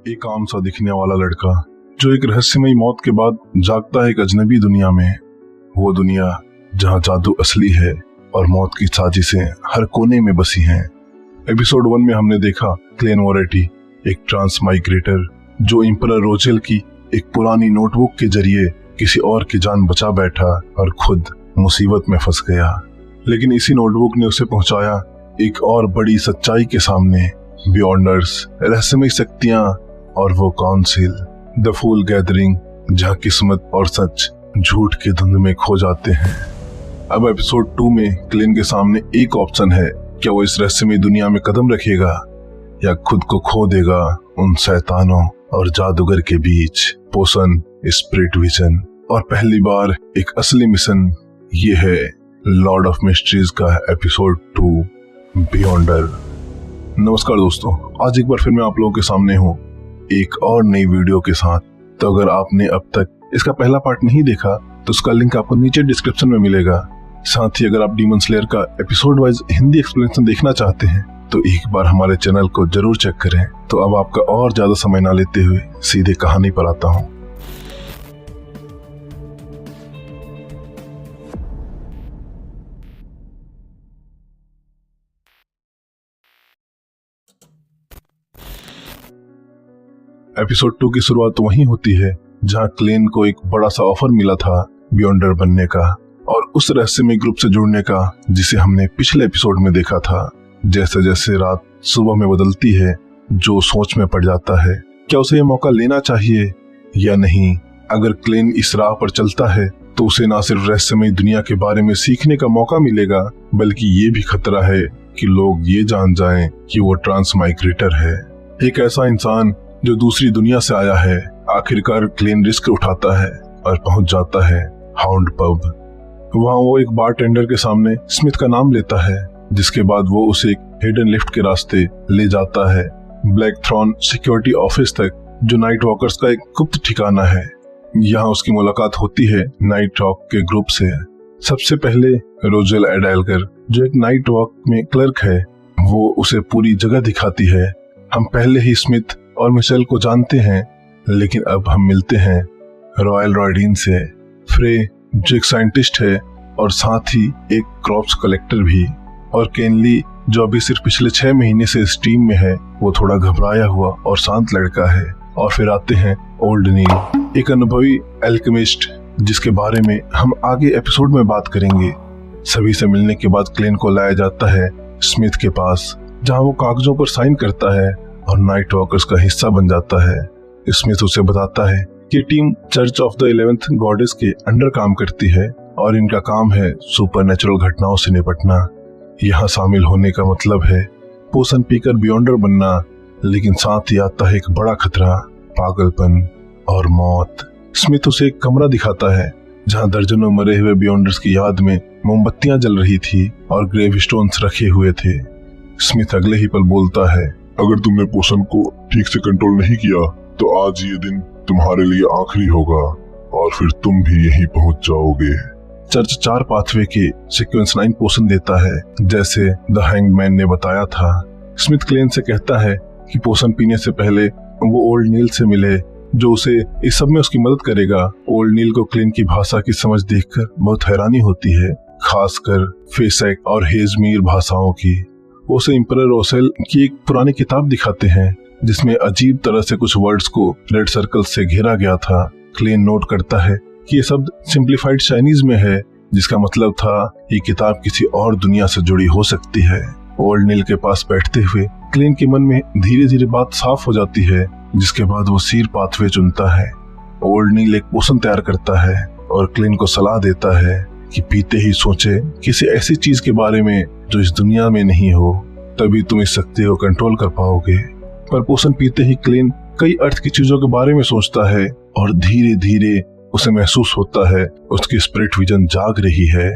एक आम सा दिखने वाला लड़का जो एक रहस्यमयी मौत के बाद जागता है एक अजनबी दुनिया में। वो दुनिया जहाँ जादू असली है और मौत की साजिशें हर कोने में बसी हैं। एपिसोड 1 में हमने देखा क्लेन मोरेटी, एक ट्रांस माइग्रेटर जो एम्परर रोजेल की एक पुरानी नोटबुक के जरिए किसी और की जान बचा बैठा और खुद मुसीबत में फंस गया। लेकिन इसी नोटबुक ने उसे पहुंचाया एक और बड़ी सच्चाई के सामने, बियॉन्डर्स, रहस्यमयी शक्तियां और वो काउंसिल, द फूल गैदरिंग, जहां किस्मत और सच झूठ के धुंध में खो जाते हैं। अब एपिसोड 2 में क्लेन के सामने एक ऑप्शन है, क्या वो इस रहस्यमयी दुनिया में कदम रखेगा या खुद को खो देगा उन शैतानों और जादूगर के बीच। पोषण, स्पिरिट विजन और पहली बार एक असली मिशन, ये है लॉर्ड ऑफ मिस्ट्रीज का एपिसोड 2 बियॉन्डर। नमस्कार दोस्तों, आज एक बार फिर मैं आप लोगों के सामने हूँ एक और नई वीडियो के साथ। तो अगर आपने अब तक इसका पहला पार्ट नहीं देखा तो उसका लिंक आपको नीचे डिस्क्रिप्शन में मिलेगा। साथ ही अगर आप डीमन स्लेयर का एपिसोड वाइज हिंदी एक्सप्लेनेशन देखना चाहते हैं तो एक बार हमारे चैनल को जरूर चेक करें। तो अब आपका और ज्यादा समय ना लेते हुए सीधे कहानी पर आता हूँ। एपिसोड 2 की शुरुआत वहीं होती है जहां क्लेन को एक बड़ा सा ऑफर मिला था बियॉन्डर बनने का और उस रहस्यमय ग्रुप से जुड़ने का जिसे हमने पिछले एपिसोड में देखा था। जैसे जैसे रात सुबह में बदलती है, जो सोच में पड़ जाता है क्या उसे ये मौका लेना चाहिए या नहीं। अगर क्लेन इस राह पर चलता है तो उसे ना सिर्फ रहस्यमय दुनिया के बारे में सीखने का मौका मिलेगा, बल्कि ये भी खतरा है कि लोग ये जान जाएं कि वो ट्रांस माइग्रेटर है, एक ऐसा इंसान जो दूसरी दुनिया से आया है। आखिरकार क्लेन रिस्क उठाता है और पहुंच जाता है हाउंड पब। वहां वो एक बारटेंडर के सामने स्मिथ का नाम लेता है, जिसके बाद वो उसे एक हिडन लिफ्ट के रास्ते ले जाता है ब्लैक थ्रॉन सिक्योरिटी ऑफिस तक, जो नाइट वॉकर्स का एक गुप्त ठिकाना है। यहाँ उसकी मुलाकात होती है नाइट वॉक के ग्रुप से। सबसे पहले रोजेल एडालगर, जो एक नाइट वॉक में क्लर्क है, वो उसे पूरी जगह दिखाती है। हम पहले ही स्मिथ और मिशेल को जानते हैं, लेकिन अब हम मिलते हैं रॉयल रॉयडीन से। फ्रे, जो एक साइंटिस्ट है और साथ ही एक क्रॉप्स कलेक्टर भी, और केनली, जो अभी सिर्फ पिछले 6 महीने से इस टीम में है, वो थोड़ा घबराया हुआ और शांत लड़का है। और फिर आते हैं ओल्ड नील, एक अनुभवी एल्केमिस्ट, जिसके बारे में हम आगे एपिसोड में बात करेंगे। सभी से मिलने के बाद क्लेन को लाया जाता है स्मिथ के पास, जहाँ वो कागजों पर साइन करता है और नाइट वॉकर्स का हिस्सा बन जाता है। स्मिथ उसे बताता है कि team church of the 11th goddess के अंडर काम करती है और इनका काम है सुपरनेचुरल घटनाओं से निपटना। यहाँ शामिल होने का मतलब है पोषण पीकर बियॉन्डर बनना, लेकिन साथ ही आता है एक बड़ा खतरा, पागलपन और मौत। स्मिथ उसे एक कमरा दिखाता है जहाँ दर्जनों मरे हुए बियॉन्डर्स की याद में मोमबत्तियां जल रही थी और ग्रेव स्टोन्स रखे हुए थे। स्मिथ अगले ही पल बोलता है, अगर तुमने पोषण को ठीक से कंट्रोल नहीं किया तो आज ये दिन तुम्हारे लिए आखिरी होगा और फिर तुम भी यहीं पहुंच जाओगे। चर्च 4 पाथवे के सीक्वेंस 9 पोषण देता है, जैसे द हैंगमैन ने बताया था। स्मिथ क्लेन से कहता है कि पोषण पीने से पहले वो ओल्ड नील से मिले, जो उसे इस सब में उसकी मदद करेगा। ओल्ड नील को क्लेन की भाषा की समझ देखकर बहुत हैरानी होती है, खासकर फेसेक और हेजमीर भाषाओं की। वो उसे एम्परर रोसेल की एक पुरानी किताब दिखाते हैं जिसमें अजीब तरह से कुछ वर्ड्स को रेड सर्कल से घेरा गया था। क्लेन नोट करता है कि ये शब्द सिंप्लीफाइड चाइनीज में है, जिसका मतलब था ये किताब किसी और दुनिया से जुड़ी हो सकती है। ओल्ड नील के पास बैठते हुए क्लेन के मन में धीरे धीरे बात साफ हो जाती है, जिसके बाद वो सीर पाथवे चुनता है। ओल्ड नील एक पोषण तैयार करता है और क्लेन को सलाह देता है कि पीते ही सोचे किसी ऐसी चीज के बारे में जो इस दुनिया में नहीं हो, तभी तुम इस शक्ति को कंट्रोल कर पाओगे। पर पोषण पीते ही क्लेन कई अर्थ की चीजों के बारे में सोचता है और धीरे धीरे उसे महसूस होता है उसकी स्पिरिट विजन जाग रही है।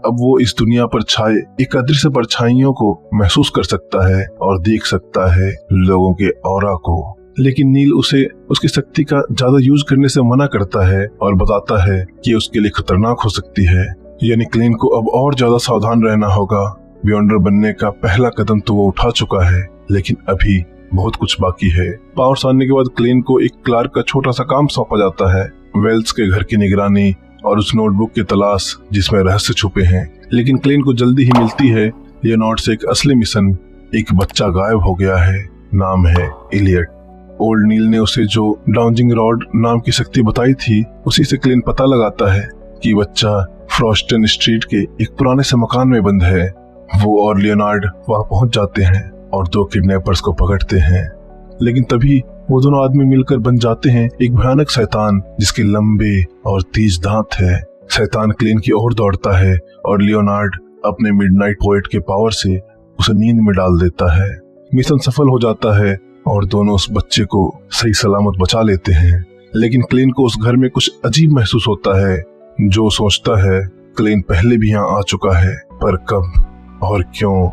अब वो इस दुनिया पर छाए एक अदृश्य परछाइयों को महसूस कर सकता है और देख सकता है लोगों के ऑरा को। लेकिन नील उसे उसकी शक्ति का ज्यादा यूज करने से मना करता है और बताता है कि उसके लिए खतरनाक हो सकती है। यानी क्लेन को अब और ज्यादा सावधान रहना होगा। बियॉन्डर बनने का पहला कदम तो वो उठा चुका है, लेकिन अभी बहुत कुछ बाकी है। पावर्स आने के बाद क्लेन को एक क्लार्क का छोटा सा काम सौंपा जाता है, वेल्स के घर की निगरानी और उस नोटबुक की तलाश जिसमें रहस्य छुपे हैं। लेकिन क्लेन को जल्दी ही मिलती है लियोनार्ड से एक असली मिशन। एक बच्चा गायब हो गया है, नाम है इलियट। ओल्ड नील ने उसे जो डाउजिंग रॉड नाम की शक्ति बताई थी, उसी से क्लेन पता लगाता है कि बच्चा फ्रॉस्टन स्ट्रीट के एक पुराने से मकान में बंद है। वो और लियोनार्ड वहां पहुंच जाते हैं और 2 किडनैपर्स को पकड़ते हैं। लेकिन तभी वो दोनों आदमी मिलकर बन जाते हैं एक भयानक शैतान जिसके लंबे और तेज दांत है। शैतान क्लेन की ओर दौड़ता है और लियोनार्ड अपने मिडनाइट पोएट के पावर से उसे नींद में डाल देता है। मिशन सफल हो जाता है और दोनों उस बच्चे को सही सलामत बचा लेते हैं। लेकिन क्लेन को उस घर में कुछ अजीब महसूस होता है। जो सोचता है क्लेन पहले भी यहाँ आ चुका है, पर कब और क्यों?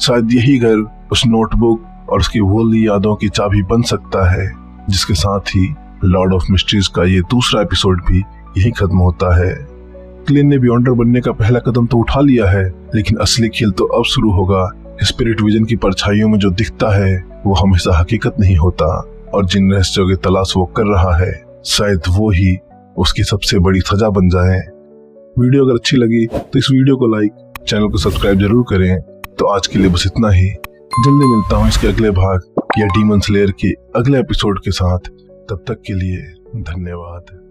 शायद यही घर उस नोटबुक और उसकी भूली यादों की चाबी बन सकता है, जिसके साथ ही लॉर्ड ऑफ मिस्ट्रीज का ये दूसरा एपिसोड भी यही खत्म होता है। क्लेन ने बियॉन्डर बनने का पहला कदम तो उठा लिया है, लेकिन असली खेल तो अब शुरू होगा। स्पिरिट विजन की परछाइयों में जो दिखता है वो हमेशा हकीकत नहीं होता, और जिन रहस्यों की तलाश वो कर रहा है शायद वो ही उसकी सबसे बड़ी सजा बन जाए। वीडियो अगर अच्छी लगी तो इस वीडियो को लाइक, चैनल को सब्सक्राइब जरूर करें। तो आज के लिए बस इतना ही। जल्दी मिलता हूँ इसके अगले भाग या डीमन स्लेयर के अगले एपिसोड के साथ। तब तक के लिए धन्यवाद।